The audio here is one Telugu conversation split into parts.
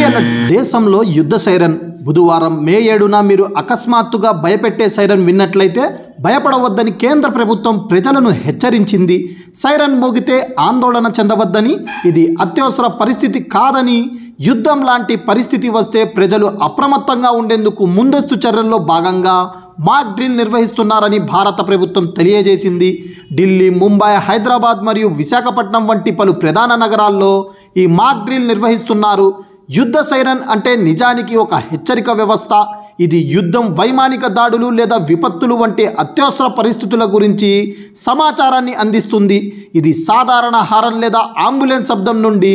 మన దేశంలో యుద్ధ సైరన్ బుధవారం మే 7న మీరు అకస్మాత్తుగా భయపెట్టే సైరన్ విన్నట్లయితే భయపడవద్దని కేంద్ర ప్రభుత్వం ప్రజలను హెచ్చరించింది. సైరన్ మోగితే ఆందోళన చెందవద్దని, ఇది అత్యవసర పరిస్థితి కాదని, యుద్ధం లాంటి పరిస్థితి వస్తే ప్రజలు అప్రమత్తంగా ఉండేందుకు ముందస్తు చర్యల్లో భాగంగా మాక్ డ్రిల్ నిర్వహిస్తున్నారని భారత ప్రభుత్వం తెలియజేసింది. ఢిల్లీ, ముంబై, హైదరాబాద్ మరియు విశాఖపట్నం వంటి పలు ప్రధాన నగరాల్లో ఈ మాక్ డ్రిల్ నిర్వహిస్తున్నారు. యుద్ధ సైరన్ అంటే నిజానికి ఒక హెచ్చరిక వ్యవస్థ. ఇది యుద్ధం, వైమానిక దాడులు లేదా విపత్తులు వంటి అత్యవసర పరిస్థితుల గురించి సమాచారాన్ని అందిస్తుంది. ఇది సాధారణ హారన్ లేదా అంబులెన్స్ శబ్దం నుండి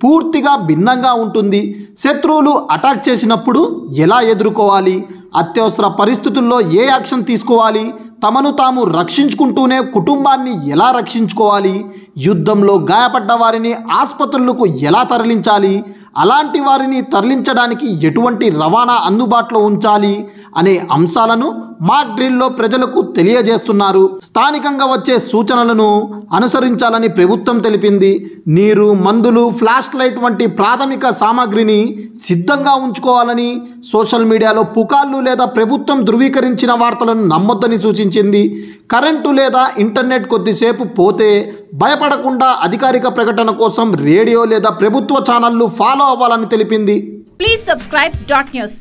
పూర్తిగా భిన్నంగా ఉంటుంది. శత్రువులు అటాక్ చేసినప్పుడు ఎలా ఎదుర్కోవాలి, అత్యవసర పరిస్థితుల్లో ఏ యాక్షన్ తీసుకోవాలి, తమను తాము రక్షించుకుంటూనే కుటుంబాన్ని ఎలా రక్షించుకోవాలి, యుద్ధంలో గాయపడ్డ వారిని ఆసుపత్రులకు ఎలా తరలించాలి, అలాంటి వారిని తరలించడానికి ఎటువంటి రవాణా అందుబాటులో ఉంచాలి అనే అంశాలను మాక్ డ్రిల్లో ప్రజలకు తెలియజేస్తున్నారు. స్థానికంగా వచ్చే సూచనలను అనుసరించాలని ప్రభుత్వం తెలిపింది. నీరు, మందులు, ఫ్లాష్ లైట్ వంటి ప్రాథమిక సామాగ్రిని సిద్ధంగా ఉంచుకోవాలని, సోషల్ మీడియాలో పుకార్లు లేదా ప్రభుత్వం ధృవీకరించిన వార్తలను నమ్మొద్దని సూచించింది. కరెంటు లేదా ఇంటర్నెట్ కొద్దిసేపు పోతే భయపడకుండా అధికారిక ప్రకటన కోసం రేడియో లేదా ప్రభుత్వ ఛానళ్లు ఫాలో అవ్వాలని తెలిపింది. Please subscribe .news.